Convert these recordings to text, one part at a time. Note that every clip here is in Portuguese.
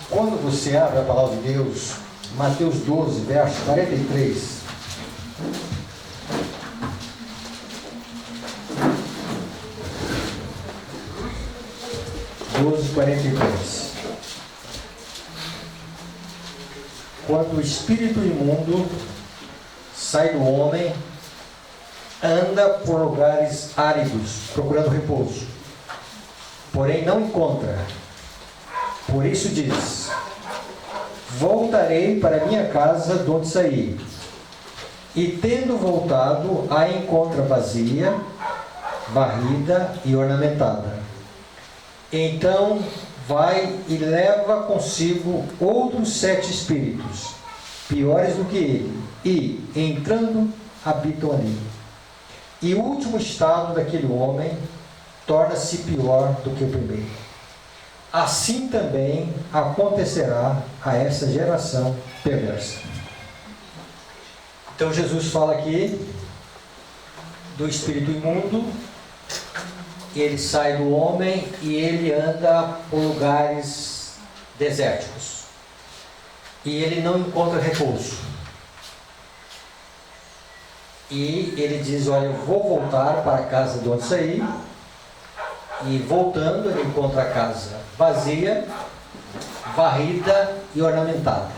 Quando você abre a palavra de Deus, Mateus 12, verso 43. Quando o espírito imundo sai do homem, anda por lugares áridos, procurando repouso, porém não encontra. Por isso diz: voltarei para minha casa de onde saí. E tendo voltado, a encontra vazia, varrida e ornamentada. Então vai e leva consigo outros 7 espíritos, piores do que ele, e, entrando, habitam ali. E o último estado daquele homem torna-se pior do que o primeiro. Assim também acontecerá a essa geração perversa. Então Jesus fala aqui do espírito imundo. Ele sai do homem e ele anda por lugares desérticos. E ele não encontra repouso. E ele diz: olha, eu vou voltar para a casa de onde saí. E voltando, ele encontra a casa vazia, varrida e ornamentada.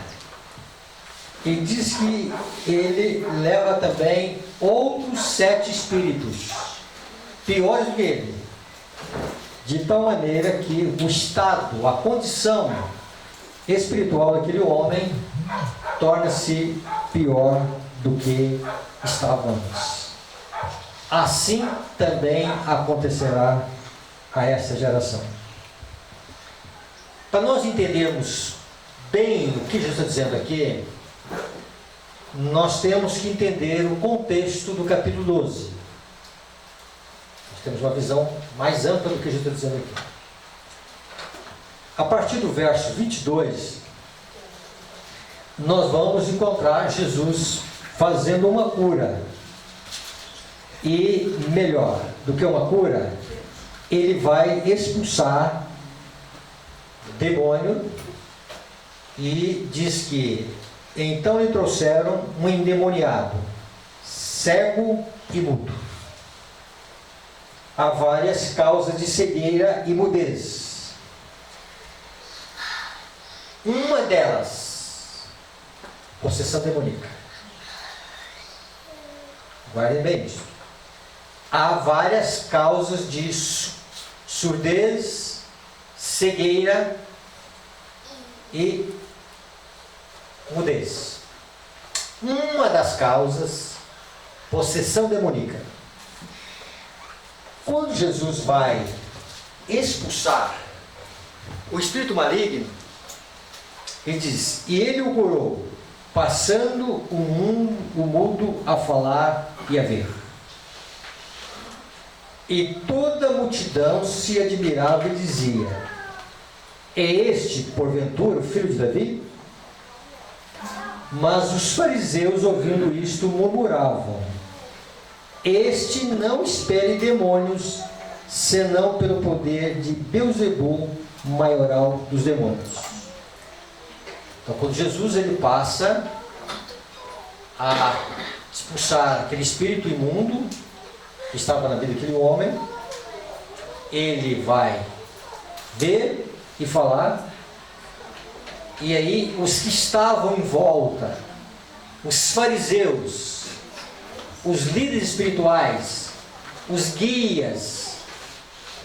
E diz que ele leva também outros 7 espíritos, piores do que ele, de tal maneira que o estado, a condição espiritual daquele homem torna-se pior do que estava antes. Assim também acontecerá a essa geração. Para nós entendermos bem o que Jesus está dizendo aqui, nós temos que entender o contexto do capítulo 12. Nós temos uma visão mais ampla do que Jesus está dizendo aqui. A partir do verso 22, nós vamos encontrar Jesus fazendo uma cura. E melhor do que uma cura, ele vai expulsar demônio, e diz que então lhe trouxeram um endemoniado, cego e mudo. Há várias causas de cegueira e mudez. Uma delas, possessão demoníaca. Guardem bem isso. Há várias causas de surdez, cegueira e mudez. Uma das causas, possessão demoníaca. Quando Jesus vai expulsar o espírito maligno, ele diz: e ele o curou, passando o mudo a falar e a ver. E toda a multidão se admirava e dizia: é este, porventura, o filho de Davi? Mas os fariseus, ouvindo isto, murmuravam: este não expele demônios, senão pelo poder de Beelzebul, maioral dos demônios. Então, quando Jesus ele passa a expulsar aquele espírito imundo que estava na vida daquele homem, ele vai ver e falar, e aí os que estavam em volta, os fariseus, os líderes espirituais, os guias,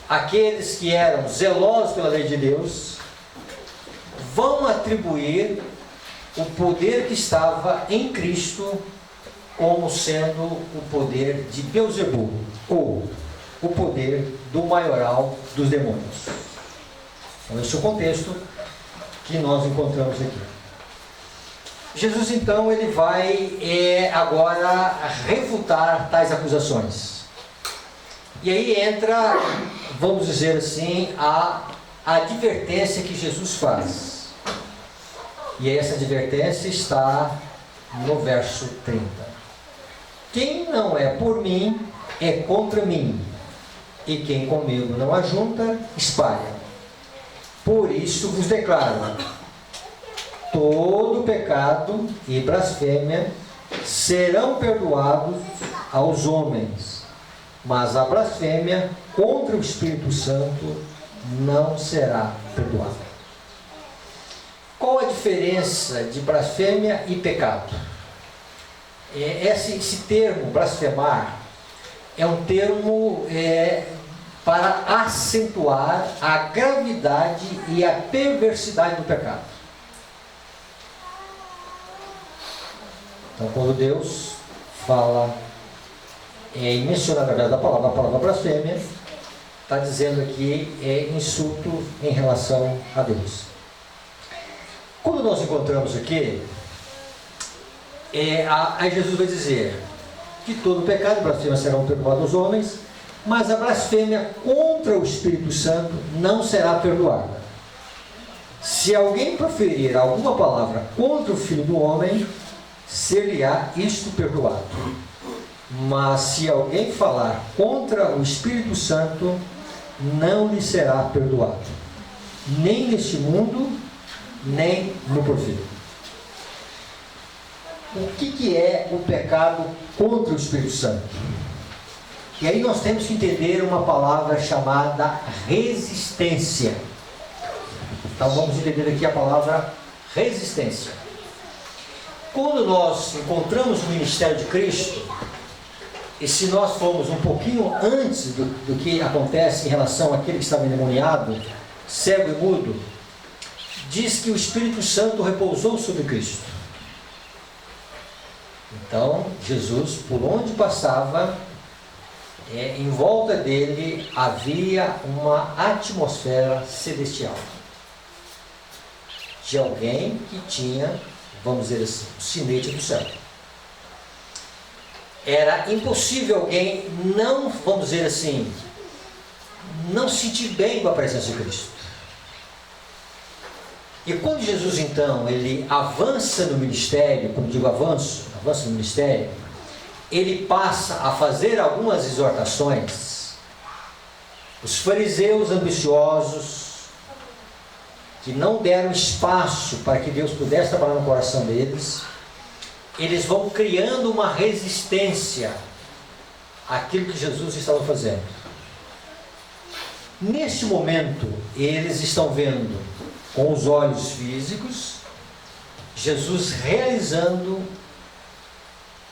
aqueles que eram zelosos pela lei de Deus, vão atribuir o poder que estava em Cristo como sendo o poder de Beelzebul, ou o poder do maioral dos demônios. Então, esse é o contexto que nós encontramos aqui. Jesus, então, ele vai agora refutar tais acusações. E aí entra, vamos dizer assim, a advertência que Jesus faz. E essa advertência está no verso 30. Quem não é por mim, é contra mim. E quem comigo não ajunta, espalha. Por isso vos declaro, todo pecado e blasfêmia serão perdoados aos homens, mas a blasfêmia contra o Espírito Santo não será perdoada. Qual a diferença de blasfêmia e pecado? Esse termo, blasfemar, é um termo para acentuar a gravidade e a perversidade do pecado. Então, quando Deus fala e menciona a verdade da palavra blasfêmia, está dizendo aqui insulto em relação a Deus. Quando nós encontramos aqui, aí Jesus vai dizer que todo pecado e blasfêmia serão perdoados aos homens, mas a blasfêmia contra o Espírito Santo não será perdoada. Se alguém proferir alguma palavra contra o Filho do Homem, ser-lhe-á isto perdoado. Mas se alguém falar contra o Espírito Santo, não lhe será perdoado, nem neste mundo, nem no porvir. O que é o pecado contra o Espírito Santo? E aí nós temos que entender uma palavra chamada resistência. Então vamos entender aqui a palavra resistência. Quando nós encontramos o ministério de Cristo, e se nós formos um pouquinho antes do que acontece em relação àquele que estava endemoniado, cego e mudo, diz que o Espírito Santo repousou sobre Cristo. Então, Jesus, por onde passava, em volta dele havia uma atmosfera celestial. De alguém que tinha, vamos dizer assim, o sinete do céu. Era impossível alguém não, vamos dizer assim, não se sentir bem com a presença de Cristo. E quando Jesus, então, ele avança no ministério, quando digo avança no ministério, ele passa a fazer algumas exortações. Os fariseus ambiciosos, que não deram espaço para que Deus pudesse trabalhar no coração deles, eles vão criando uma resistência àquilo que Jesus estava fazendo. Neste momento, eles estão vendo com os olhos físicos Jesus realizando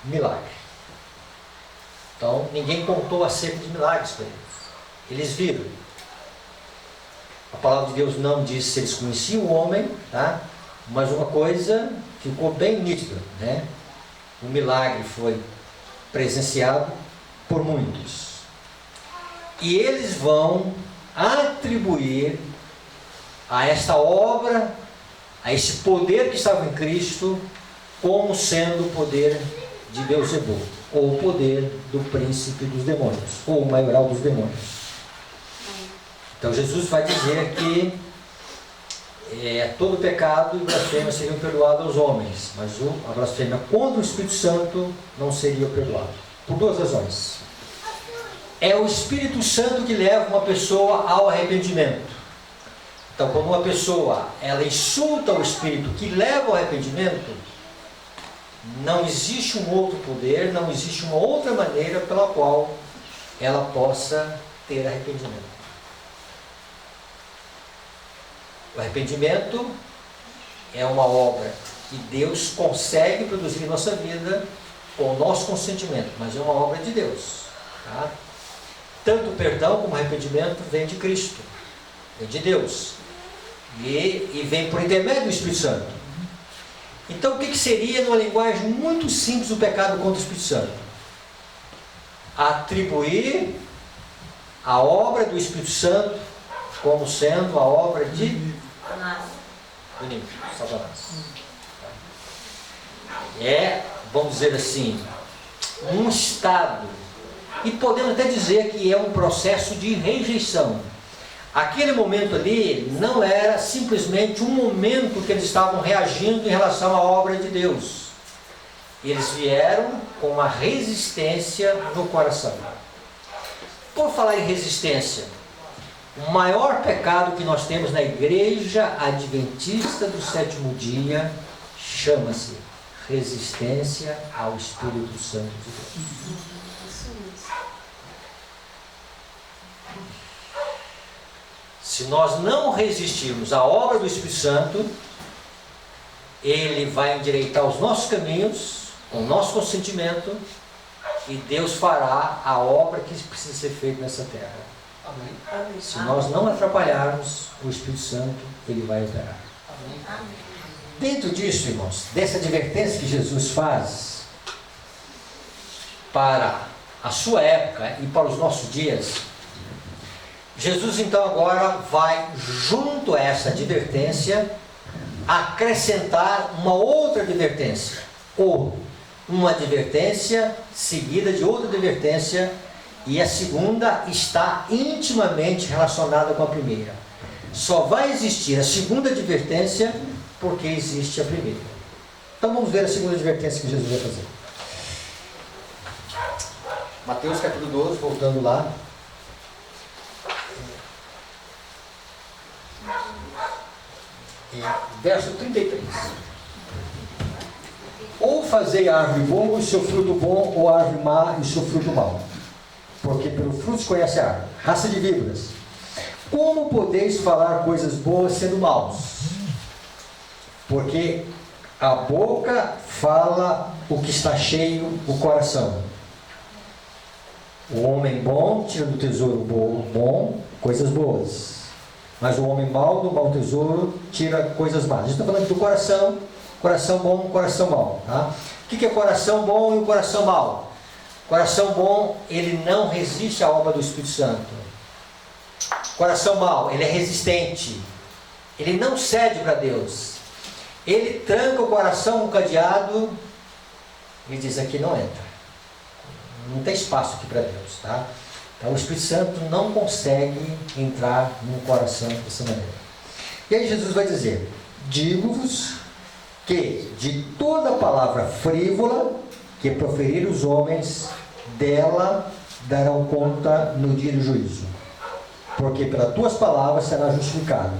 milagre. Então, ninguém contou acerca de milagres para eles. Eles viram. A palavra de Deus não diz se eles conheciam o homem, tá? Mas uma coisa ficou bem nítida, né? O milagre foi presenciado por muitos. E eles vão atribuir a esta obra, a esse poder que estava em Cristo, como sendo o poder de Beelzebul, ou o poder do príncipe dos demônios, ou o maioral dos demônios. Então Jesus vai dizer que todo pecado e blasfêmia seriam perdoados aos homens, mas a blasfêmia contra o Espírito Santo não seria perdoada, por duas razões. É o Espírito Santo que leva uma pessoa ao arrependimento. Então, quando uma pessoa ela insulta o Espírito que leva ao arrependimento, não existe um outro poder, não existe uma outra maneira pela qual ela possa ter arrependimento. O arrependimento é uma obra que Deus consegue produzir em nossa vida com o nosso consentimento, mas é uma obra de Deus. Tá? Tanto o perdão como o arrependimento vem de Cristo, vem de Deus, e vem por intermédio do Espírito Santo. Então, o que seria, numa linguagem muito simples, o pecado contra o Espírito Santo? Atribuir a obra do Espírito Santo como sendo a obra de do inimigo, Satanás. Vamos dizer assim, um estado, e podemos até dizer que é um processo de rejeição. Aquele momento ali não era simplesmente um momento que eles estavam reagindo em relação à obra de Deus. Eles vieram com uma resistência no coração. Por falar em resistência, O maior pecado que nós temos na Igreja Adventista do Sétimo Dia chama-se resistência ao Espírito Santo de Deus. Se nós não resistirmos à obra do Espírito Santo, Ele vai endireitar os nossos caminhos, com o nosso consentimento, e Deus fará a obra que precisa ser feita nessa terra. Amém. Se nós não atrapalharmos o Espírito Santo, Ele vai operar. Amém. Dentro disso, irmãos, dessa advertência que Jesus faz para a sua época e para os nossos dias, Jesus então agora vai, junto a essa advertência, acrescentar uma outra advertência, ou uma advertência seguida de outra advertência, e a segunda está intimamente relacionada com a primeira. Só vai existir a segunda advertência porque existe a primeira. Então vamos ver a segunda advertência que Jesus vai fazer. Mateus capítulo 12, voltando lá. Verso 33. Ou fazei a árvore boa e seu fruto bom, ou a árvore má e seu fruto mau. Porque pelo fruto se conhece a árvore. Raça de víboras. Como podeis falar coisas boas sendo maus? Porque a boca fala o que está cheio o coração. O homem bom tira do tesouro bom coisas boas. Mas o homem mau do mau tesouro tira coisas más. A gente está falando do coração, coração bom, coração mau. Tá? O que é coração bom e o coração mau? Coração bom, ele não resiste à obra do Espírito Santo. Coração mau, ele é resistente. Ele não cede para Deus. Ele tranca o coração no cadeado e diz: aqui não entra. Não tem espaço aqui para Deus. Tá? Então o Espírito Santo não consegue entrar no coração dessa maneira. E aí Jesus vai dizer: digo-vos que de toda palavra frívola que proferir os homens, dela darão conta no dia do juízo. Porque pelas tuas palavras serás justificado,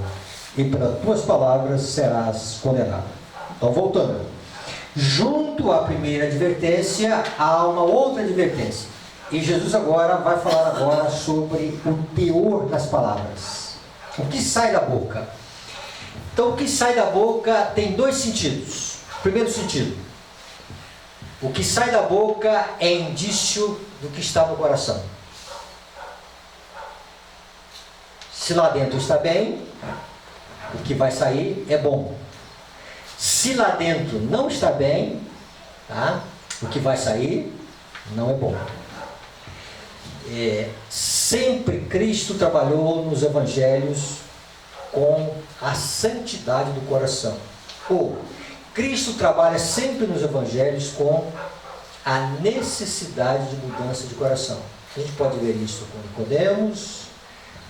e pelas tuas palavras serás condenado. Então voltando. Junto à primeira advertência, há uma outra advertência. E Jesus agora vai falar sobre o teor das palavras. O que sai da boca. Então o que sai da boca tem dois sentidos. Primeiro sentido: o que sai da boca é indício do que está no coração. Se lá dentro está bem, o que vai sair é bom. Se lá dentro não está bem, tá? O que vai sair não é bom. Sempre Cristo trabalhou nos evangelhos com a santidade do coração. Ou Cristo trabalha sempre nos evangelhos com a necessidade de mudança de coração. A gente pode ver isso com Nicodemos.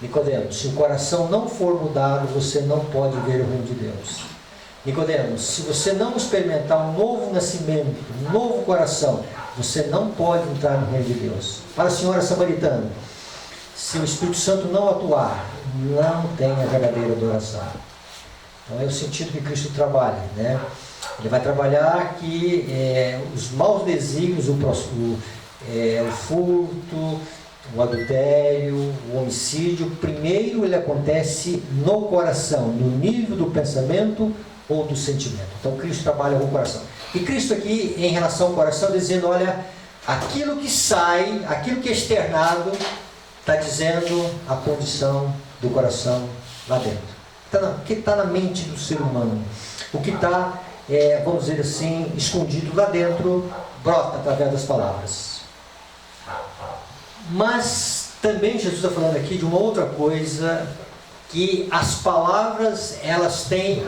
Nicodemos, se o coração não for mudado, você não pode ver o reino de Deus. Nicodemos, se você não experimentar um novo nascimento, um novo coração, você não pode entrar no reino de Deus. Para a senhora samaritana, se o Espírito Santo não atuar, não tem a verdadeira adoração. Então é o sentido que Cristo trabalha, né? Ele vai trabalhar que os maus desígnios, o furto, o adultério, o homicídio, primeiro ele acontece no coração, no nível do pensamento ou do sentimento. Então Cristo trabalha com o coração. E Cristo aqui, em relação ao coração, dizendo: olha, aquilo que sai, aquilo que é externado, está dizendo a condição do coração lá dentro. O que está na mente do ser humano, o que está, vamos dizer assim, escondido lá dentro, brota através das palavras. Mas também Jesus está falando aqui de uma outra coisa, que as palavras, elas têm,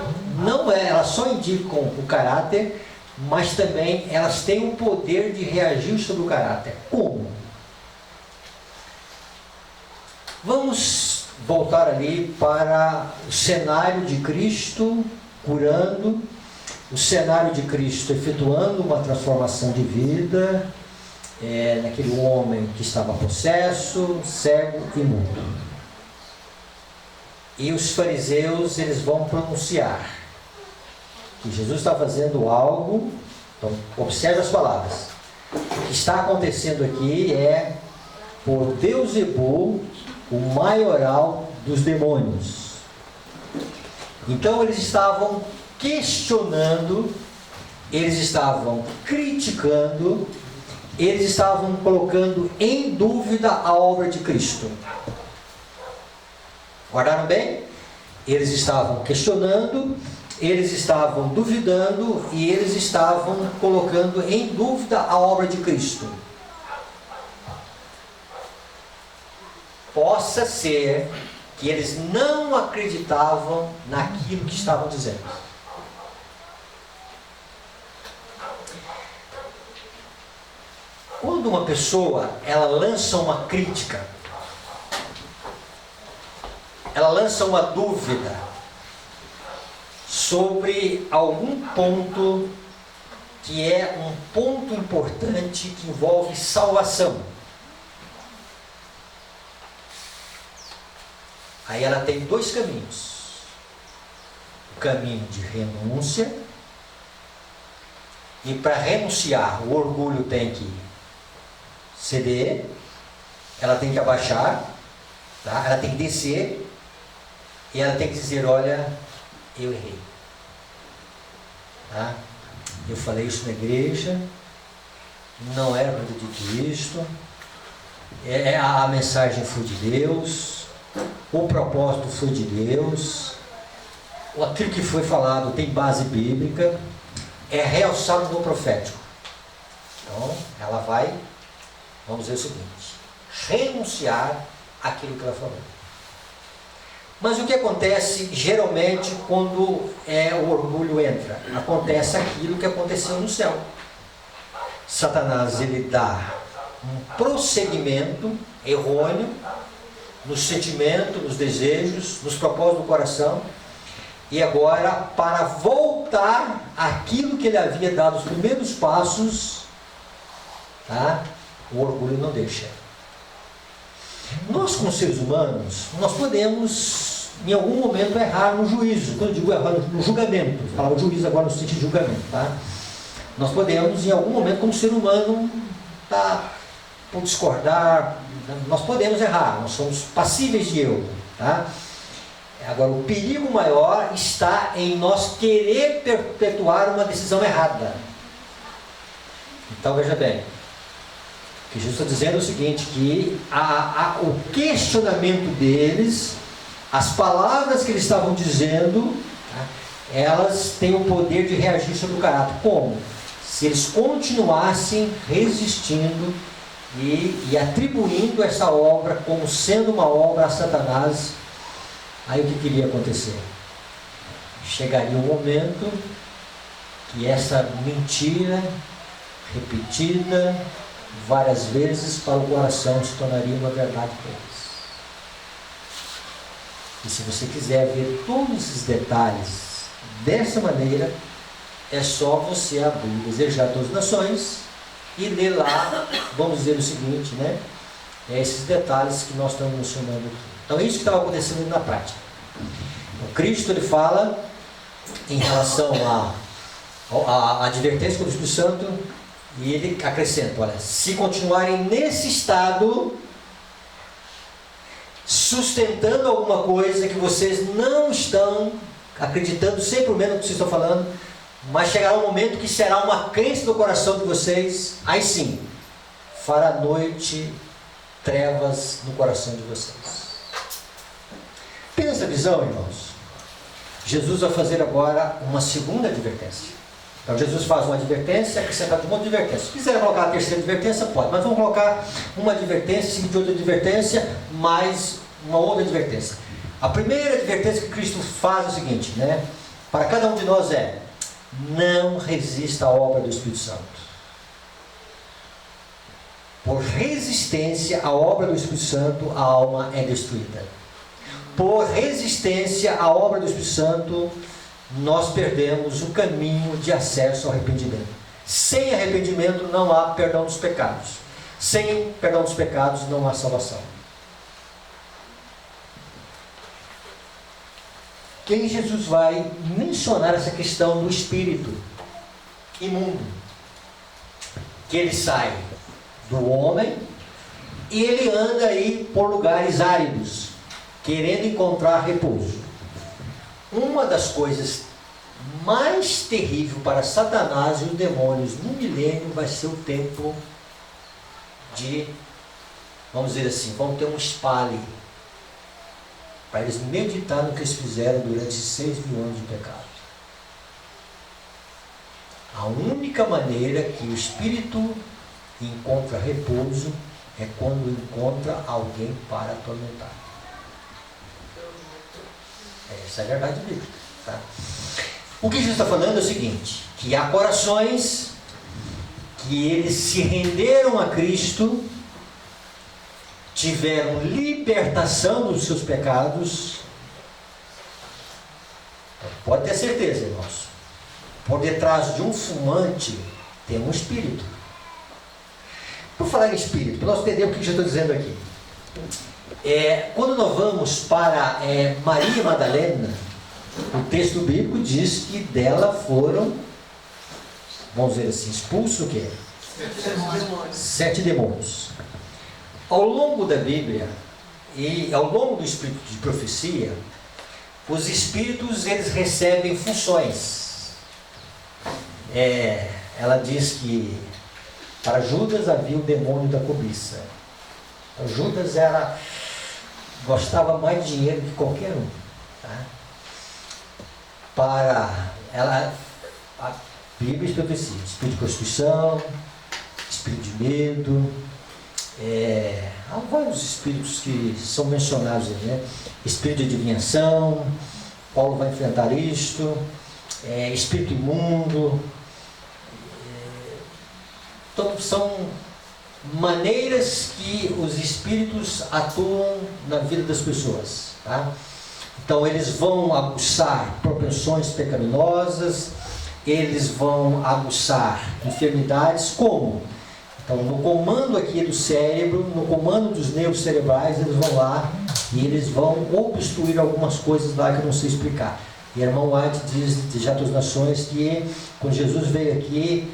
elas só indicam o caráter, mas também elas têm o poder de reagir sobre o caráter. Como? Vamos voltar ali para o cenário de Cristo curando, o cenário de Cristo efetuando uma transformação de vida, naquele homem que estava possesso, cego e mudo. e os fariseus eles vão pronunciar que Jesus está fazendo algo. Então, observe as palavras. O que está acontecendo aqui é por Beelzebul, o maioral dos demônios. Então eles estavam questionando, eles estavam criticando, eles estavam colocando em dúvida a obra de Cristo. Guardaram bem? Eles estavam questionando, eles estavam duvidando e eles estavam colocando em dúvida a obra de Cristo. Possa ser que eles não acreditavam naquilo que estavam dizendo. Quando uma pessoa ela lança uma crítica, ela lança uma dúvida sobre algum ponto que é um ponto importante que envolve salvação, aí ela tem dois caminhos: o caminho de renúncia, e para renunciar o orgulho tem que ceder, ela tem que abaixar, tá? Ela tem que descer e ela tem que dizer: olha, eu errei, tá? Eu falei isso na igreja, não era para ter dito isto, a mensagem foi de Deus, o propósito foi de Deus, aquilo que foi falado tem base bíblica, é realçar o dom profético. Então ela vai, vamos dizer o seguinte, renunciar àquilo que ela falou. Mas o que acontece geralmente quando o orgulho entra? Acontece aquilo que aconteceu no céu. Satanás ele dá um prosseguimento errôneo no sentimento, nos desejos, nos propósitos do coração, e agora, para voltar àquilo que ele havia dado os primeiros passos, tá? O orgulho não deixa. Nós, como seres humanos, nós podemos, em algum momento, errar no juízo. Quando eu digo errar no julgamento, eu falava juízo agora no sentido de julgamento, tá? Nós podemos, em algum momento, como ser humano, por discordar, nós podemos errar, nós somos passíveis de erro, tá? Agora, o perigo maior está em nós querer perpetuar uma decisão errada. Então, veja bem, o que Jesus está dizendo é o seguinte, que o questionamento deles, as palavras que eles estavam dizendo, tá, elas têm o poder de reagir sobre o caráter. Como? Se eles continuassem resistindo e atribuindo essa obra como sendo uma obra a Satanás, aí o que iria acontecer? Chegaria um momento que essa mentira repetida várias vezes para o coração se tornaria uma verdade para eles. E se você quiser ver todos esses detalhes dessa maneira, é só você abrir o Desejar Todas as Nações e ler lá, vamos dizer o seguinte, né? Esses detalhes que nós estamos mencionando aqui. Então é isso que estava acontecendo na prática. O Cristo ele fala em relação à advertência do Espírito Santo, e ele acrescenta: olha, se continuarem nesse estado, sustentando alguma coisa que vocês não estão acreditando 100% no que vocês estão falando, mas chegará um momento que será uma crença do coração de vocês, aí sim, fará noite, trevas no coração de vocês. Tem essa visão, irmãos? Jesus vai fazer agora uma segunda advertência. Então Jesus faz uma advertência, acrescenta uma outra advertência. Se quiser colocar a terceira advertência, pode, mas vamos colocar uma advertência, seguida de outra advertência, mais uma outra advertência. A primeira advertência que Cristo faz é o seguinte, né? Para cada um de nós é: não resista à obra do Espírito Santo. Por resistência à obra do Espírito Santo, a alma é destruída. Por resistência à obra do Espírito Santo, nós perdemos o caminho de acesso ao arrependimento. Sem arrependimento não há perdão dos pecados. Sem perdão dos pecados não há salvação. que aí Jesus vai mencionar essa questão do espírito imundo, que ele sai do homem e ele anda aí por lugares áridos, querendo encontrar repouso. Uma das coisas mais terríveis para Satanás e os demônios no milênio vai ser o tempo de, vamos dizer assim, vão ter um espalhe para eles meditar no que eles fizeram durante 6.000 anos de pecado. A única maneira que o espírito encontra repouso é quando encontra alguém para atormentar. Essa é a verdade bíblica. Tá? O que Jesus está falando é o seguinte, que há corações que eles se renderam a Cristo, tiveram libertação dos seus pecados. Pode ter certeza, irmãos, por detrás de um fumante tem um espírito. Por falar em espírito, para nós entendermos o que eu estou dizendo aqui, quando nós vamos para Maria Madalena, o texto bíblico diz que dela foram, vamos dizer assim, expulsos o quê? 7 demônios. Ao longo da Bíblia e ao longo do espírito de profecia, os espíritos eles recebem funções. Ela diz que para Judas havia o demônio da cobiça. Então, Judas gostava mais de dinheiro que qualquer um. Tá? A Bíblia e profecia, espírito de prostituição, espírito de medo, há vários espíritos que são mencionados aí, né? Espírito de adivinhação, Paulo vai enfrentar isto, espírito imundo, então são maneiras que os espíritos atuam na vida das pessoas, tá? Então eles vão aguçar propensões pecaminosas, eles vão aguçar enfermidades, como? Então no comando aqui do cérebro, no comando dos nervos cerebrais, eles vão lá e eles vão obstruir algumas coisas lá que eu não sei explicar. E a irmã White diz de Já das Nações que quando Jesus veio aqui,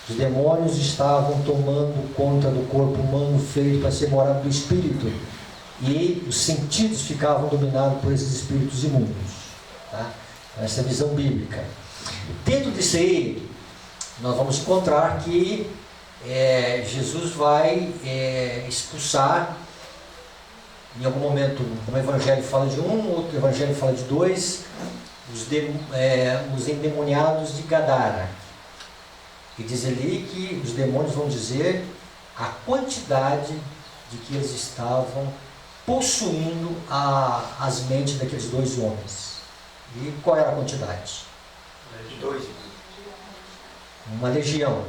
os demônios estavam tomando conta do corpo humano feito para ser morado do espírito. E os sentidos ficavam dominados por esses espíritos imundos. Tá? Essa é a visão bíblica. Dentro disso aí, nós vamos encontrar que Jesus vai expulsar, em algum momento, um evangelho fala de um, outro evangelho fala de 2, os endemoniados de Gadara. E diz ali que os demônios vão dizer a quantidade de que eles estavam possuindo as mentes daqueles 2 homens. E qual era a quantidade? 2. Uma legião.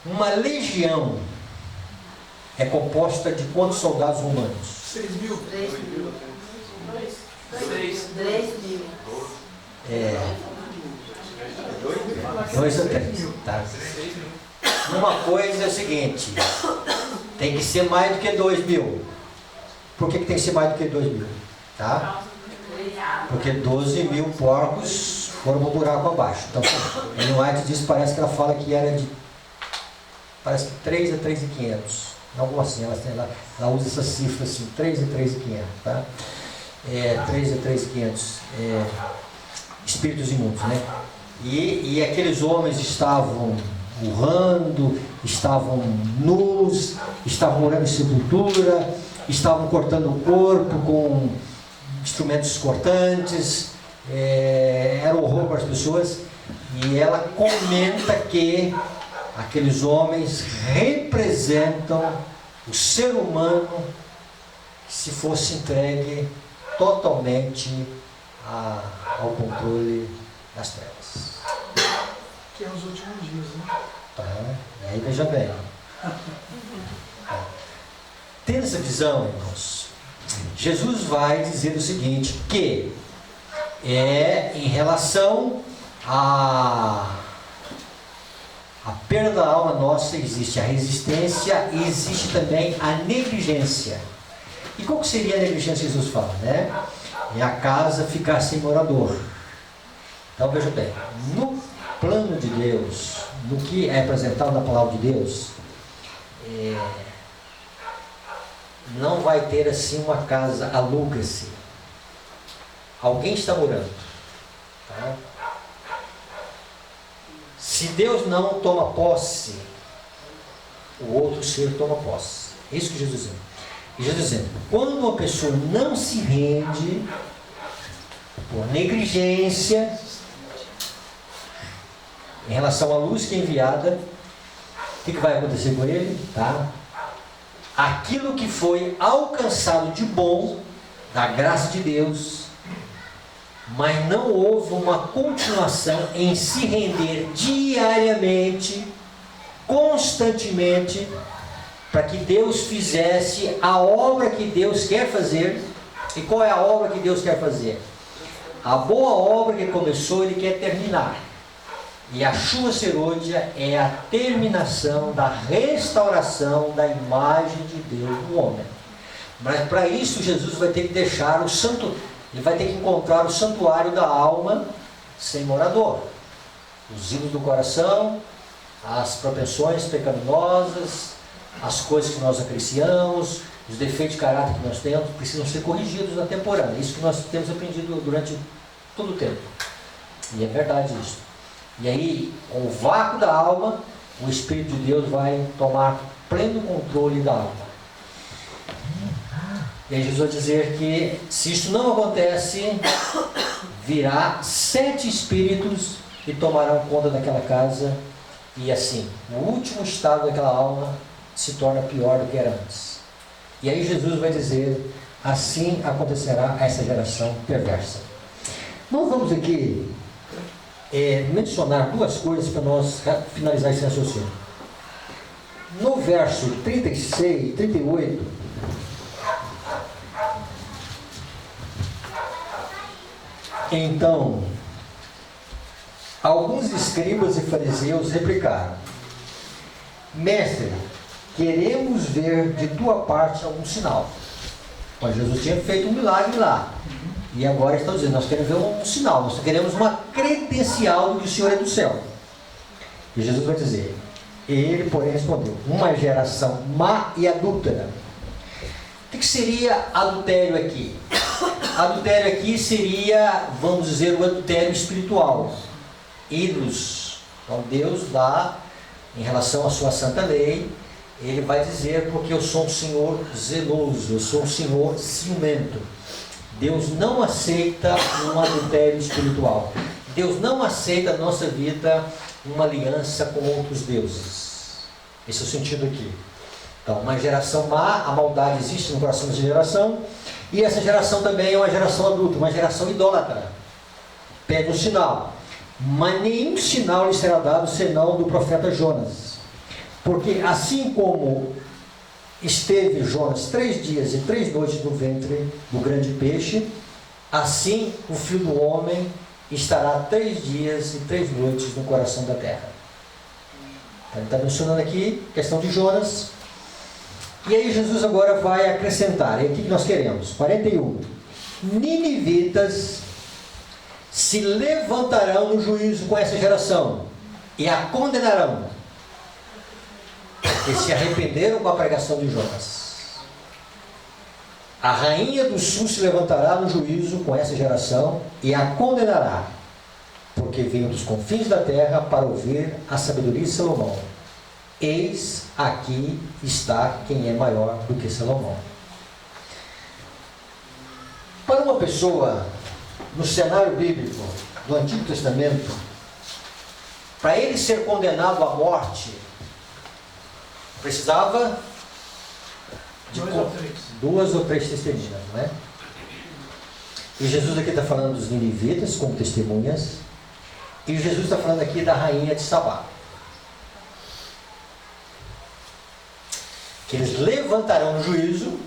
Uma legião é composta de quantos soldados romanos? 6.000. 3.000. 2 a 3. Tá? Uma coisa é o seguinte, tem que ser mais do que 2.000. Por que tem que ser mais do que 2.000? Tá? Porque 12.000 porcos foram no buraco abaixo. Então, Ellen White diz, parece que ela fala que era de 3 a 3.500. Algo assim, ela usa essa cifra assim, 3 a 3.500. Tá? 3 a 3.500 espíritos imundos, né? E aqueles homens estavam urrando, estavam nus, estavam morando em sepultura, estavam cortando o corpo com instrumentos cortantes, era horror para as pessoas. E ela comenta que aqueles homens representam o ser humano se fosse entregue totalmente ao controle das trevas. Que é os últimos dias, né? Tá? E aí veja bem. Tendo essa visão, irmãos, Jesus vai dizer o seguinte, que em relação à perda da alma nossa existe a resistência e existe também a negligência. E qual que seria a negligência que Jesus fala, né? É a casa ficar sem morador. Então veja bem, no plano de Deus, no que é apresentado na palavra de Deus, não vai ter assim uma casa, aluga-se. Alguém está morando. Tá? Se Deus não toma posse, o outro ser toma posse. É isso que Jesus diz. E Jesus dizendo, quando uma pessoa não se rende por negligência em relação à luz que é enviada, o que vai acontecer com ele? Tá? Aquilo que foi alcançado de bom, da graça de Deus, mas não houve uma continuação em se render diariamente, constantemente, para que Deus fizesse a obra que Deus quer fazer. E qual é a obra que Deus quer fazer? A boa obra que começou, Ele quer terminar. E a chuva serôdia é a terminação da restauração da imagem de Deus no homem. Mas para isso Jesus vai ter que deixar o santo, ele vai ter que encontrar o santuário da alma sem morador. Os ídolos do coração, as propensões pecaminosas, as coisas que nós apreciamos, os defeitos de caráter que nós temos, precisam ser corrigidos na temporânea. Isso que nós temos aprendido durante todo o tempo. E é verdade isso. E aí, com o vácuo da alma, o Espírito de Deus vai tomar pleno controle da alma. E aí Jesus vai dizer que, se isso não acontece, virá 7 espíritos que tomarão conta daquela casa, e assim, o último estado daquela alma se torna pior do que era antes. E aí Jesus vai dizer, assim acontecerá a essa geração perversa. Nós vamos aqui mencionar 2 coisas para nós finalizar esse raciocínio. No verso 36, 38, então, alguns escribas e fariseus replicaram: Mestre, queremos ver de tua parte algum sinal. Mas Jesus tinha feito um milagre lá. E agora estão dizendo, nós queremos ver um sinal, nós queremos uma credencial do que o Senhor é do céu. E Jesus vai dizer, ele porém respondeu, uma geração má e adúltera. O que seria adultério aqui? Adultério aqui seria, vamos dizer, o adultério espiritual. Ídolos. Então Deus lá, em relação à sua santa lei, Ele vai dizer, porque eu sou um Senhor zeloso, eu sou um Senhor ciumento. Deus não aceita um adultério espiritual. Deus não aceita na nossa vida uma aliança com outros deuses. Esse é o sentido aqui. Então, uma geração má, a maldade existe no coração dessa geração, e essa geração também é uma geração adulta, uma geração idólatra. Pede um sinal, mas nenhum sinal lhe será dado senão do profeta Jonas. Porque assim como esteve Jonas 3 dias e 3 noites no ventre do grande peixe, assim o Filho do Homem estará 3 dias e 3 noites no coração da terra. Então, ele está mencionando aqui a questão de Jonas. E aí Jesus agora vai acrescentar, é aqui que nós queremos, 41. Ninivitas se levantarão no juízo com essa geração e a condenarão, porque se arrependeram com a pregação de Jonas. A rainha do sul se levantará no juízo com essa geração e a condenará, porque veio dos confins da terra para ouvir a sabedoria de Salomão. Eis aqui está quem é maior do que Salomão. Para uma pessoa, no cenário bíblico do Antigo Testamento, para ele ser condenado à morte, precisava de 2 ou 3 testemunhas, não é? E Jesus aqui está falando dos ninivitas como testemunhas, e Jesus está falando aqui da rainha de Sabá, que eles levantarão no juízo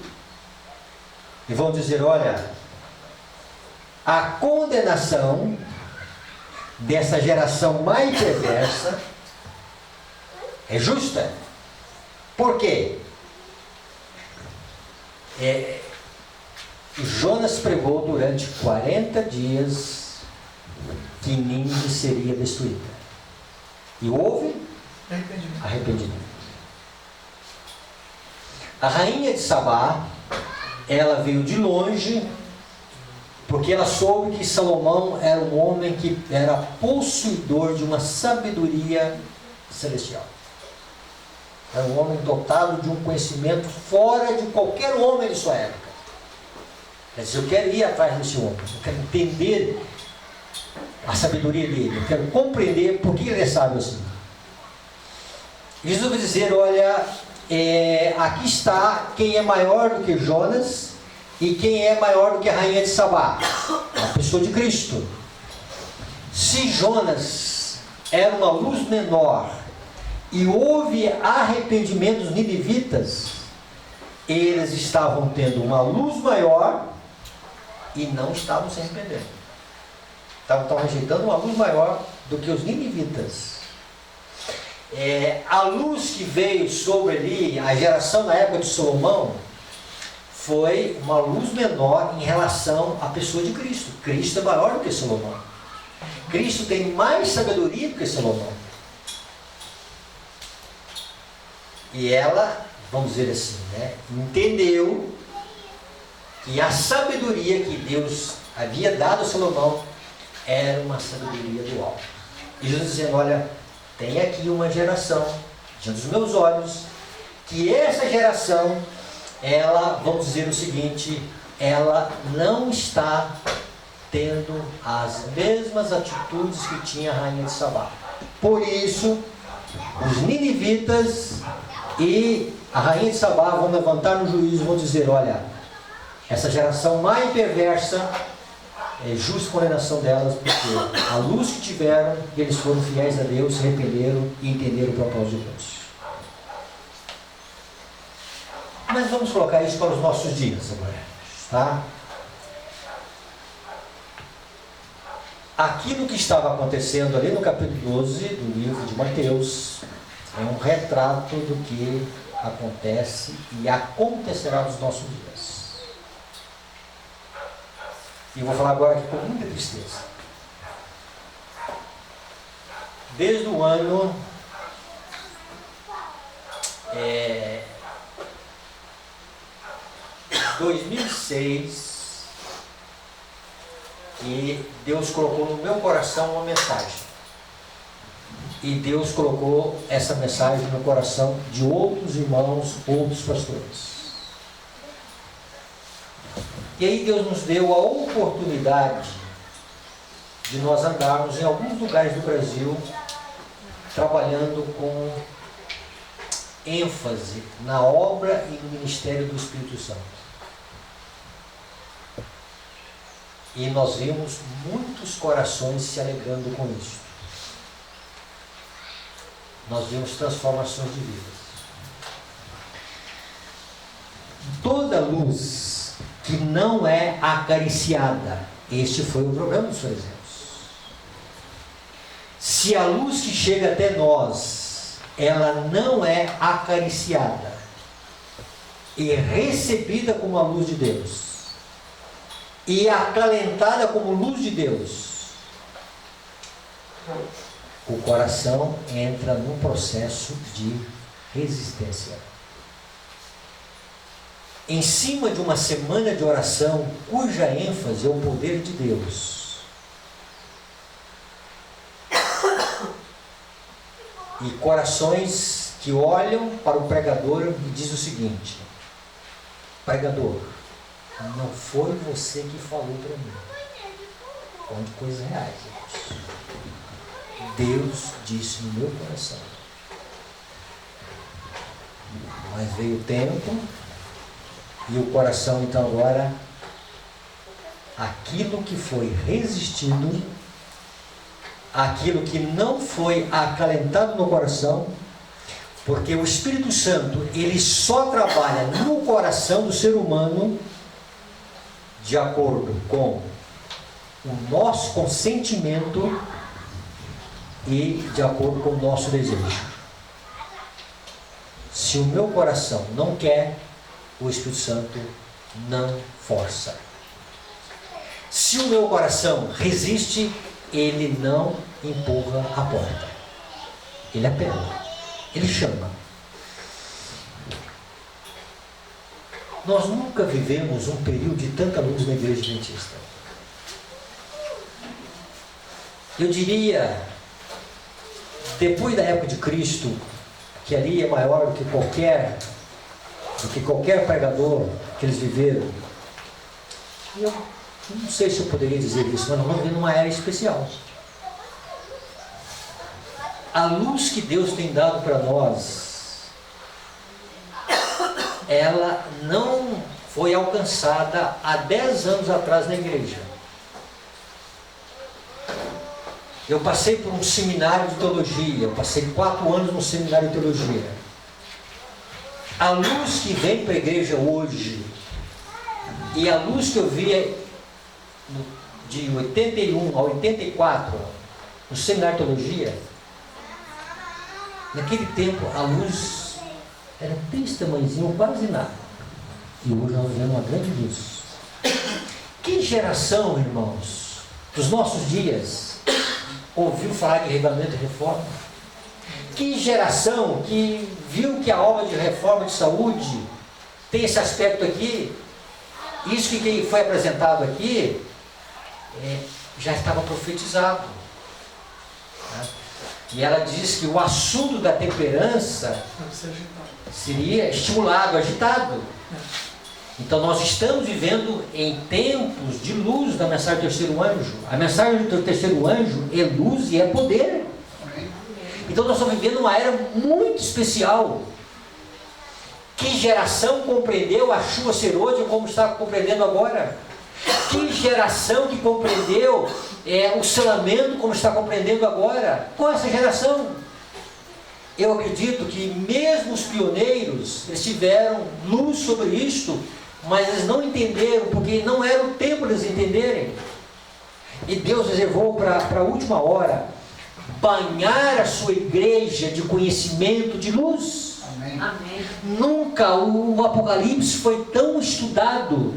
e vão dizer, olha, a condenação dessa geração má e perversa é justa. Por quê? Jonas pregou durante 40 dias que Nínive seria destruída. E houve arrependimento. A rainha de Sabá, ela veio de longe, porque ela soube que Salomão era um homem que era possuidor de uma sabedoria celestial. Era um homem dotado de um conhecimento fora de qualquer homem de sua época. Quer dizer, eu quero ir atrás desse homem, eu quero entender a sabedoria dele, eu quero compreender por que ele é sábio assim. Jesus vai dizer, olha, aqui está quem é maior do que Jonas e quem é maior do que a rainha de Sabá, a pessoa de Cristo. Se Jonas era uma luz menor e houve arrependimento dos ninivitas, eles estavam tendo uma luz maior e não estavam se arrependendo. Estavam rejeitando uma luz maior do que os ninivitas. A luz que veio sobre ali, a geração na época de Salomão, foi uma luz menor em relação à pessoa de Cristo. Cristo é maior do que Salomão. Cristo tem mais sabedoria do que Salomão. E ela, vamos dizer assim, entendeu que a sabedoria que Deus havia dado a Salomão era uma sabedoria do alto. E Jesus dizendo, olha, tem aqui uma geração, diante dos meus olhos, que essa geração, ela, vamos dizer o seguinte, ela não está tendo as mesmas atitudes que tinha a rainha de Sabá. Por isso, os ninivitas e a rainha de Sabá vão levantar no juízo e vão dizer, olha, essa geração mais perversa, é justa a condenação delas, porque a luz que tiveram, eles foram fiéis a Deus, se arrependeram e entenderam o propósito de Deus. Mas vamos colocar isso para os nossos dias agora, tá? Aquilo que estava acontecendo ali no capítulo 12 do livro de Mateus é um retrato do que acontece e acontecerá nos nossos dias. E vou falar agora aqui com muita tristeza. Desde o ano 2006, que Deus colocou no meu coração uma mensagem. E Deus colocou essa mensagem no coração de outros irmãos, outros pastores. E aí Deus nos deu a oportunidade de nós andarmos em alguns lugares do Brasil trabalhando com ênfase na obra e no ministério do Espírito Santo. E nós vimos muitos corações se alegrando com isso. Nós vimos transformações de vidas. Toda luz que não é acariciada, este foi o problema dos fariseus. Se a luz que chega até nós, ela não é acariciada e recebida como a luz de Deus, e acalentada como luz de Deus, o coração entra num processo de resistência. Em cima de uma semana de oração, cuja ênfase é o poder de Deus, e corações que olham para o pregador e dizem o seguinte: pregador, não foi você que falou para mim. Falando de coisas reais, gente. Deus disse no meu coração. Mas veio o tempo e o coração, então agora, aquilo que foi resistido, aquilo que não foi acalentado no coração, porque o Espírito Santo, ele só trabalha no coração do ser humano de acordo com o nosso consentimento e de acordo com o nosso desejo. Se o meu coração não quer, o Espírito Santo não força. Se o meu coração resiste, ele não empurra a porta. Ele apela. Ele chama. Nós nunca vivemos um período de tanta luz na igreja adventista. Eu diria, depois da época de Cristo, que ali é maior do que qualquer pregador que eles viveram. Eu não sei se eu poderia dizer isso, mas nós vamos vivendo uma era especial. A luz que Deus tem dado para nós, ela não foi alcançada há 10 anos atrás na igreja. Eu passei por um seminário de teologia, eu passei 4 anos no seminário de teologia. A luz que vem para a igreja hoje, e a luz que eu via de 81 a 84, no seminário de teologia, naquele tempo a luz era desse tamanhozinho, quase nada. E hoje nós vemos uma grande luz. Que geração, irmãos, dos nossos dias, ouviu falar de arrebatamento e reforma? Que geração que viu que a obra de reforma de saúde tem esse aspecto aqui? Isso que foi apresentado aqui já estava profetizado. Né? E ela diz que o assunto da temperança seria estimulado, agitado. Então nós estamos vivendo em tempos de luz da mensagem do terceiro anjo. A mensagem do terceiro anjo é luz e é poder. Então nós estamos vivendo uma era muito especial. Que geração compreendeu a chuva serôdia como está compreendendo agora? Que geração que compreendeu o selamento como está compreendendo agora? Qual é essa geração? Eu acredito que mesmo os pioneiros, eles tiveram luz sobre isto, mas eles não entenderam, porque não era o tempo de eles entenderem. E Deus reservou para a última hora banhar a sua igreja de conhecimento, de luz. Amém. Nunca o Apocalipse foi tão estudado.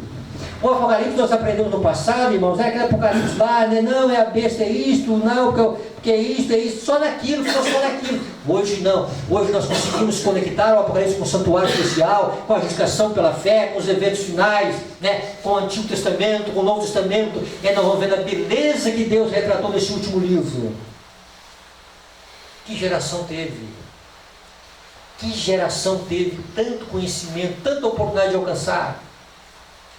O Apocalipse nós aprendemos no passado, irmãos, é aquele Apocalipse lá, né? Não, é a besta, é isto, não, porque é isso, só naquilo, ficou só naquilo. Hoje não, hoje nós conseguimos conectar o Apocalipse com o santuário especial, com a justificação pela fé, com os eventos finais, né? Com o Antigo Testamento, com o Novo Testamento, e nós vamos vendo a beleza que Deus retratou nesse último livro. Que geração teve? Que geração teve tanto conhecimento, tanta oportunidade de alcançar?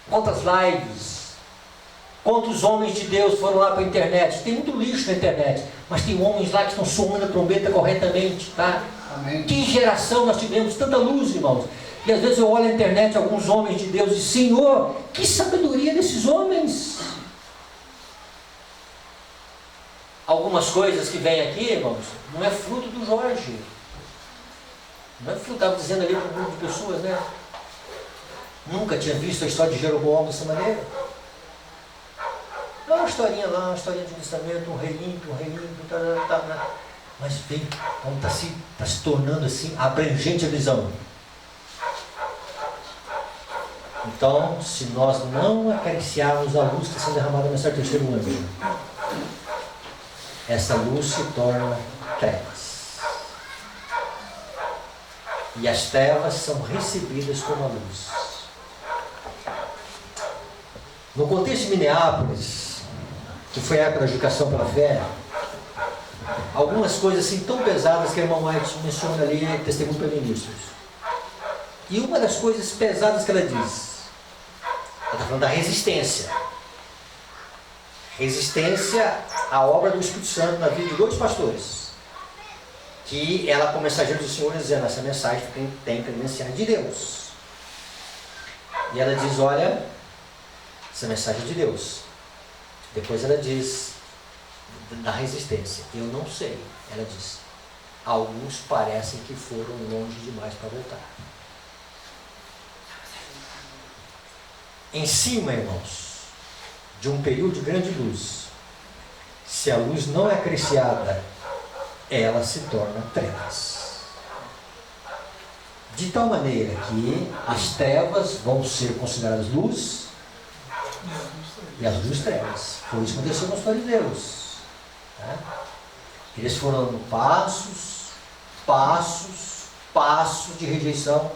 Quantas lives? Quantos homens de Deus foram lá para a internet? Tem muito lixo na internet, mas tem homens lá que estão soando a trombeta corretamente, tá? Amém. Que geração nós tivemos, tanta luz, irmãos. E às vezes eu olho na internet alguns homens de Deus e digo, Senhor, que sabedoria desses homens. Algumas coisas que vêm aqui, irmãos, não é fruto do Jorge. Não é fruto, estava dizendo ali para um grupo de pessoas, né? Nunca tinha visto a história de Jeroboão dessa maneira. É uma historinha lá, uma historinha de testamento, um rei limpo, tá. Mas vem, como está se tornando assim, abrangente a visão. Então, se nós não acariciarmos a luz que está sendo derramada nessa terceira anjo, essa luz se torna trevas. E as trevas são recebidas como a luz. No contexto de Minneapolis, que foi a época da justificação pela fé, algumas coisas assim tão pesadas que a irmã White menciona ali, testemunho para ministros. E uma das coisas pesadas que ela diz, ela está falando da resistência. Resistência à obra do Espírito Santo na vida de 2 pastores. Que ela, como mensageira do Senhor, dizendo, essa mensagem tem credencial de Deus. E ela diz, olha, essa mensagem é de Deus. Depois ela diz, da resistência, eu não sei. Ela diz, alguns parecem que foram longe demais para voltar. Em cima, irmãos, de um período de grande luz, se a luz não é acariciada, ela se torna trevas. De tal maneira que as trevas vão ser consideradas luz e a luz das trevas. Foi isso que aconteceu com os fariseus. Tá? Eles foram dando passos de rejeição,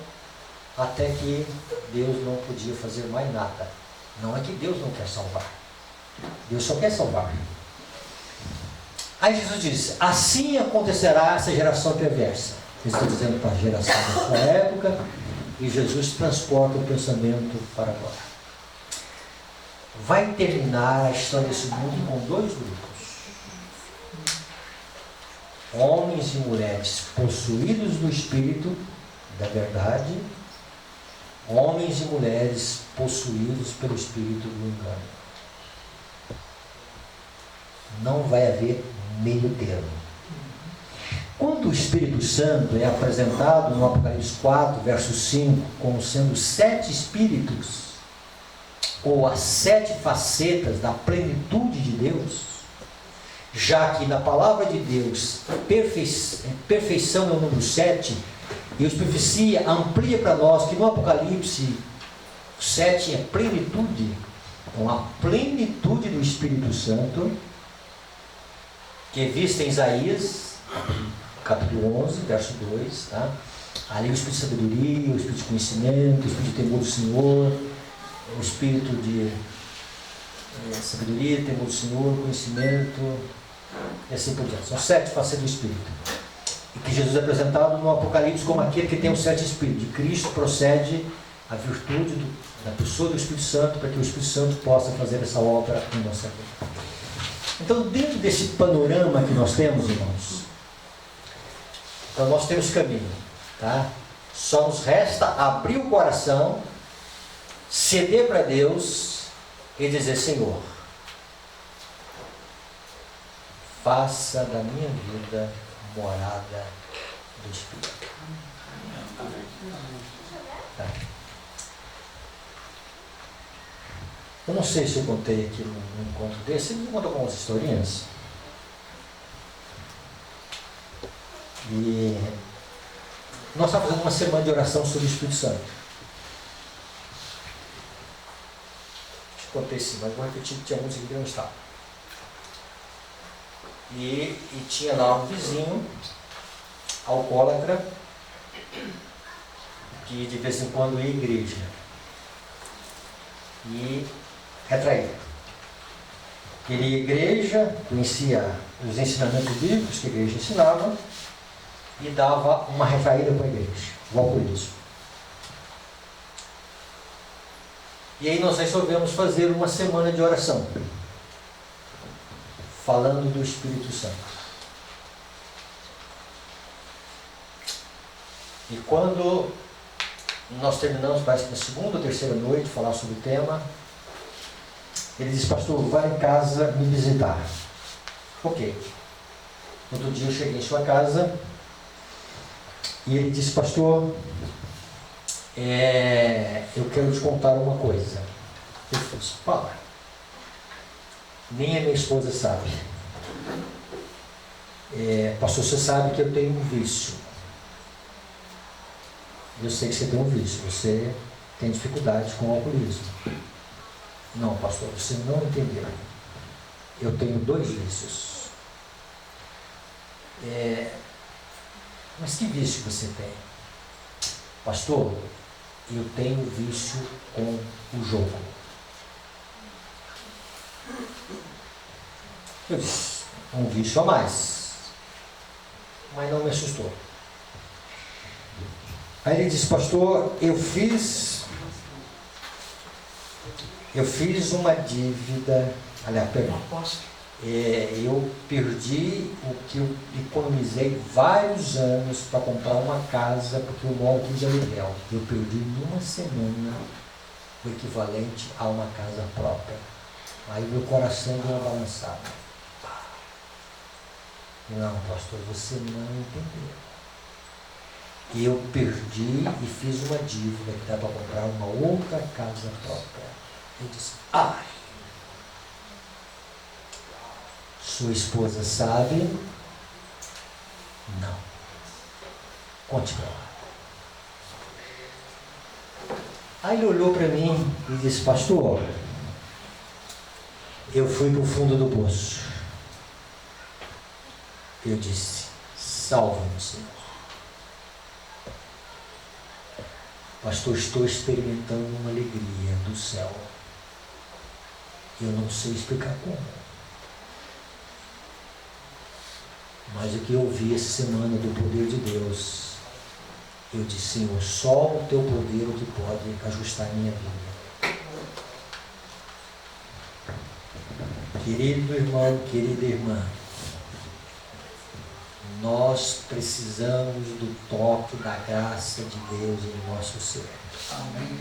até que Deus não podia fazer mais nada. Não é que Deus não quer salvar. Deus só quer salvar. Aí Jesus disse: assim acontecerá essa geração perversa. Ele está dizendo para a geração da sua época, e Jesus transporta o pensamento para agora. Vai terminar a história desse mundo com dois grupos: homens e mulheres possuídos do Espírito da verdade, homens e mulheres possuídos pelo Espírito do engano. Não vai haver meio termo. Quando o Espírito Santo é apresentado no Apocalipse 4, verso 5, como sendo 7 espíritos, ou as 7 facetas da plenitude de Deus, já que na palavra de Deus perfeição é o número 7, e a profecia amplia para nós que no Apocalipse 7 é plenitude, então a plenitude do Espírito Santo, que é vista em Isaías, capítulo 11, verso 2, tá? Ali o Espírito de sabedoria, o Espírito de conhecimento, o Espírito de temor do Senhor, o Espírito de sabedoria, temor do Senhor, conhecimento, e assim por diante. São 7 facetas do Espírito. E que Jesus é apresentado no Apocalipse como aquele que tem os 7 Espíritos. De Cristo procede a virtude da pessoa do Espírito Santo, para que o Espírito Santo possa fazer essa obra em nossa vida. Então, dentro desse panorama que nós temos, irmãos, então nós temos caminho, tá? Só nos resta abrir o coração, ceder para Deus e dizer: Senhor, faça da minha vida morada do Espírito. Tá? Eu não sei se eu contei aqui num encontro desse, ele me contou algumas historinhas. E nós estávamos fazendo uma semana de oração sobre o Espírito Santo. Te contei sim, mas vou repetir que tinha alguns que não estavam. E tinha lá um vizinho, alcoólatra, que de vez em quando ia à igreja. E retraído. Ele ia à igreja, conhecia os ensinamentos bíblicos que a igreja ensinava e dava uma retraída para a igreja, o alcoolismo. E aí nós resolvemos fazer uma semana de oração, falando do Espírito Santo. E quando nós terminamos, parece que na segunda ou terceira noite, de falar sobre o tema, ele disse: pastor, vai em casa me visitar. Ok. Outro dia eu cheguei em sua casa e ele disse: pastor, eu quero te contar uma coisa. Eu disse: fala. Nem a minha esposa sabe. Pastor, você sabe que eu tenho um vício. Eu sei que você tem um vício. Você tem dificuldade com o alcoolismo. Não, pastor, você não entendeu. Eu tenho 2 vícios. Mas que vício você tem? Pastor, eu tenho vício com o jogo. Eu disse: um vício a mais. Mas não me assustou. Aí ele disse: pastor, eu fiz uma dívida, aliás, perdão, eu perdi o que eu economizei vários anos para comprar uma casa, porque eu moro de aluguel. Eu perdi numa semana o equivalente a uma casa própria. Aí meu coração deu uma balançada. Não, pastor, você não entendeu. Eu perdi e fiz uma dívida que dá para comprar uma outra casa própria. Eu disse: ai, sua esposa sabe? Não. Conte para ela. Aí ele olhou para mim e disse: pastor, Eu fui para o fundo do poço. Eu disse: salva-me, Senhor. Pastor, estou experimentando uma alegria do céu. Eu não sei explicar como. Mas o que eu vi essa semana do poder de Deus, eu disse: Senhor, só o teu poder é o que pode ajustar a minha vida. Querido irmão, querida irmã, nós precisamos do toque da graça de Deus em nosso ser. Amém.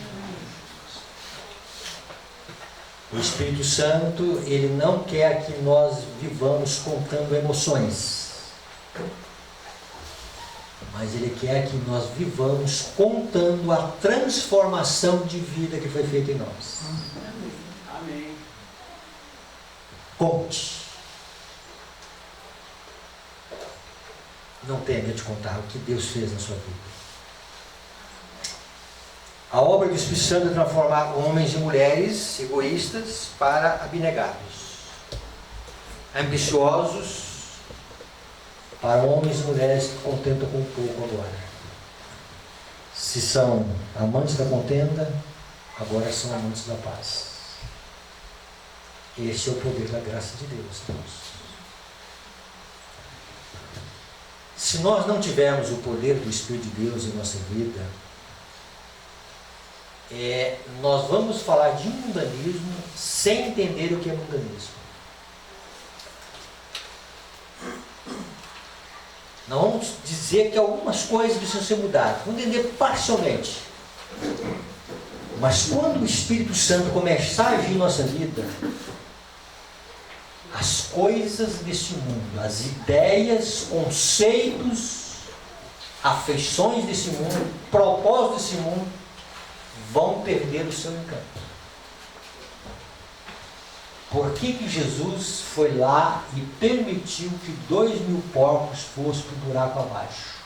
O Espírito Santo, ele não quer que nós vivamos contando emoções, mas ele quer que nós vivamos contando a transformação de vida que foi feita em nós. Amém. Conte. Não tenha medo de contar o que Deus fez na sua vida. A obra do Espírito Santo é transformar homens e mulheres egoístas para abnegados, ambiciosos para homens e mulheres que contentam com pouco agora. Se são amantes da contenda, agora são amantes da paz. Este é o poder da graça de Deus, irmãos. Se nós não tivermos o poder do Espírito de Deus em nossa vida, nós vamos falar de mundanismo sem entender o que é mundanismo. Nós vamos dizer que algumas coisas precisam ser mudadas, vamos entender parcialmente. Mas quando o Espírito Santo começar a agir em nossa vida, as coisas deste mundo, as ideias, conceitos, afeições desse mundo, propósitos desse mundo, vão perder o seu encanto. Por que Jesus foi lá e permitiu que 2.000 porcos fossem para o buraco abaixo?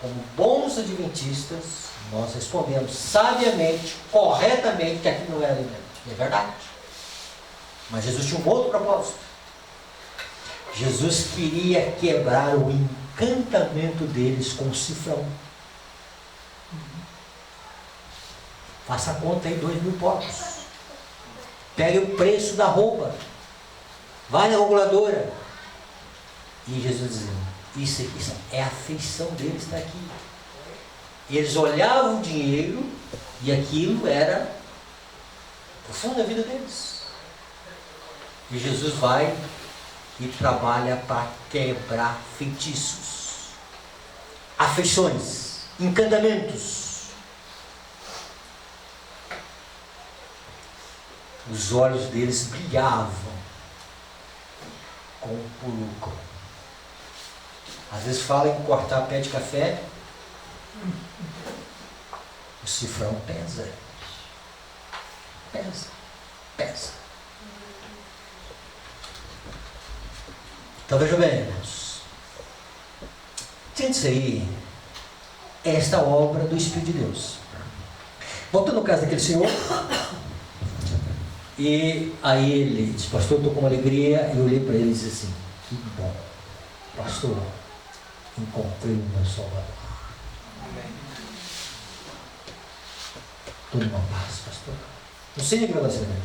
Como bons adventistas, nós respondemos sabiamente, corretamente, que aquilo não era alimento. E é verdade. Mas Jesus tinha um outro propósito. Jesus queria quebrar o encantamento deles com o cifrão. Faça a conta aí, 2.000 porcos. Pegue o preço da roupa. Vai na calculadora. E Jesus dizia: isso é a afeição deles, está aqui. Eles olhavam o dinheiro e aquilo era profundo na vida deles. E Jesus vai e trabalha para quebrar feitiços, afeições, encantamentos. Os olhos deles brilhavam com o lucro. Às vezes fala em cortar pé de café. O cifrão pesa. Pesa. Então veja bem, irmãos. Diante disso aí, esta obra do Espírito de Deus. Voltando ao caso daquele senhor. E aí ele disse: pastor, eu estou com uma alegria. E eu olhei para ele e disse assim: que bom, pastor, encontrei o meu Salvador. Estou numa paz, pastor. Não sei nem o que vai fazer. Ele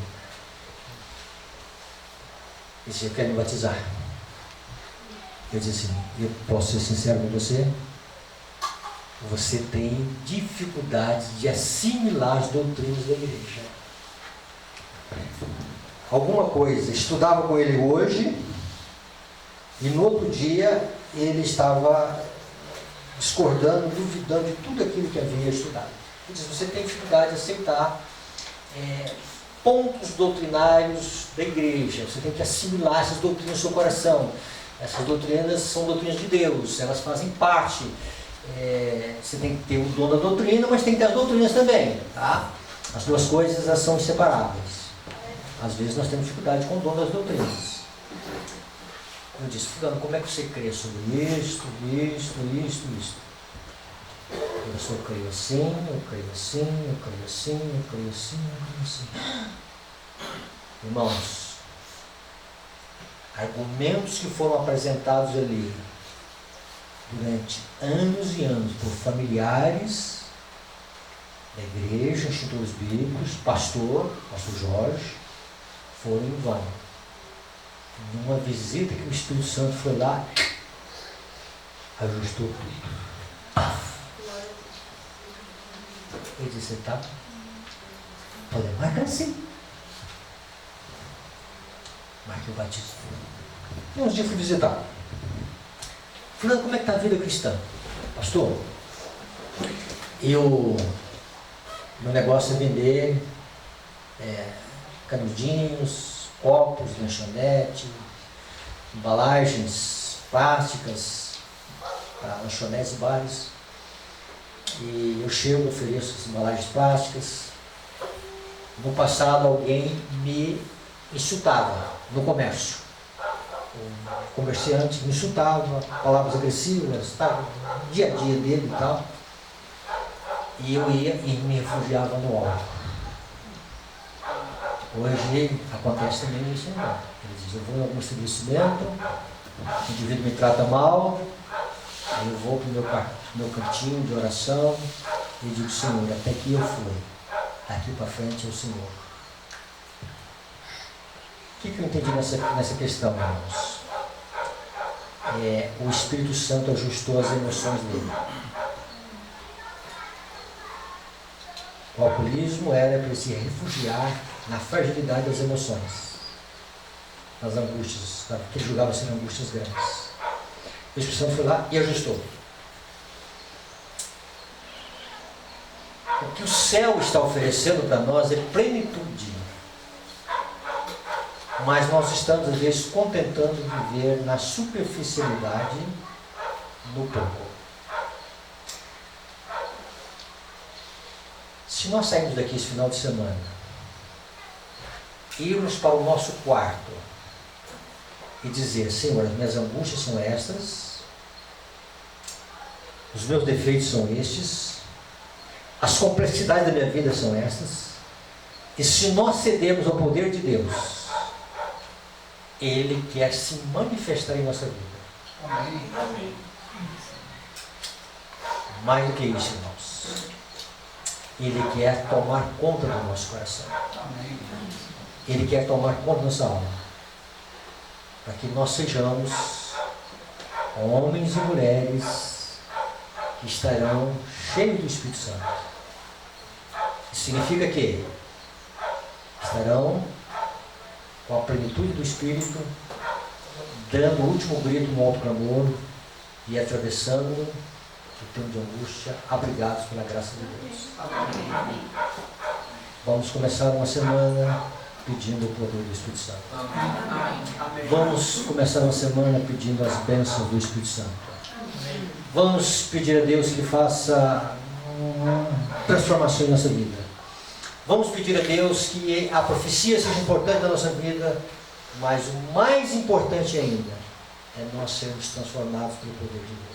disse: eu quero me batizar. Eu disse assim: eu posso ser sincero com você? Você tem dificuldade de assimilar as doutrinas da igreja. Alguma coisa, estudava com ele hoje e no outro dia ele estava discordando, duvidando de tudo aquilo que havia estudado. Ele diz: você tem dificuldade de aceitar pontos doutrinários da igreja, você tem que assimilar essas doutrinas no seu coração. Essas doutrinas são doutrinas de Deus, elas fazem parte. Você tem que ter o dom da doutrina, mas tem que ter as doutrinas também, tá? As duas coisas, elas são inseparáveis. Às vezes nós temos dificuldade com o dom das doutrinas. Eu disse: fulano, como é que você crê sobre isto? Eu creio assim, eu creio assim, eu creio assim, eu creio assim, eu creio assim. Irmãos, argumentos que foram apresentados ali durante anos e anos por familiares da igreja, institutores bíblicos, pastor Jorge, foram em vão. Numa visita que o Espírito Santo foi lá, ajustou tudo. Ele disse, tá? Pode marcar sim. Marquei o batismo. E uns dias fui visitar. Fulano, como é que está a vida cristã? Pastor, meu negócio é vender canudinhos, copos, lanchonete, embalagens plásticas para lanchonetes e bares. E eu chego, ofereço as embalagens plásticas. No passado alguém me insultava no comércio. O comerciante me insultava, palavras agressivas, tá? Dia a dia dele e tal. E eu ia e me refugiava no álcool. Hoje acontece também isso, não. Ele diz, eu vou em algum estabelecimento, o indivíduo me trata mal, aí eu vou para o meu cantinho de oração e digo, Senhor, até aqui eu fui, daqui para frente é o Senhor. O que eu entendi nessa questão, irmãos? O Espírito Santo ajustou as emoções dele. O alcoolismo era para se refugiar na fragilidade das emoções, nas angústias, que ele julgava ser angústias grandes. O Espírito Santo foi lá e ajustou. O que o céu está oferecendo para nós é plenitude. Mas nós estamos, às vezes, contentando viver na superficialidade do pouco. Se nós sairmos daqui esse final de semana, irmos para o nosso quarto e dizer, Senhor, as minhas angústias são estas, os meus defeitos são estes, as complexidades da minha vida são estas, e se nós cedermos ao poder de Deus, Ele quer se manifestar em nossa vida. Amém. Mais do que isso, irmãos. Ele quer tomar conta do nosso coração. Amém. Ele quer tomar conta da nossa alma. Para que nós sejamos homens e mulheres que estarão cheios do Espírito Santo. Isso significa que estarão com a plenitude do Espírito, dando o último grito no alto clamor e atravessando o tempo de angústia, abrigados pela graça de Deus. Amém. Vamos começar uma semana pedindo o poder do Espírito Santo. Amém. Vamos começar uma semana pedindo as bênçãos do Espírito Santo. Vamos pedir a Deus que faça transformação em nossa vida. Vamos pedir a Deus que a profecia seja importante na nossa vida, mas o mais importante ainda é nós sermos transformados pelo poder de Deus.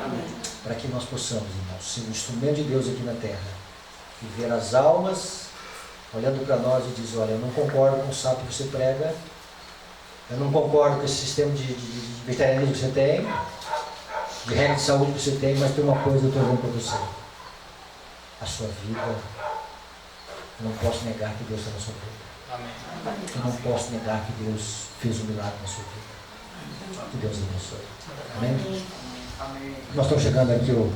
Amém. Para que nós possamos, irmãos, ser um instrumento de Deus aqui na terra e ver as almas olhando para nós e dizer, olha, eu não concordo com o sapo que você prega, eu não concordo com esse sistema de vegetarianismo que você tem, de regra de saúde que você tem, mas tem uma coisa eu estou dizendo para você. A sua vida, eu não posso negar que Deus está na sua vida. Amém. Eu não posso negar que Deus fez um milagre na sua vida. Que Deus abençoe. Amém? Amém. Nós estamos chegando aqui ao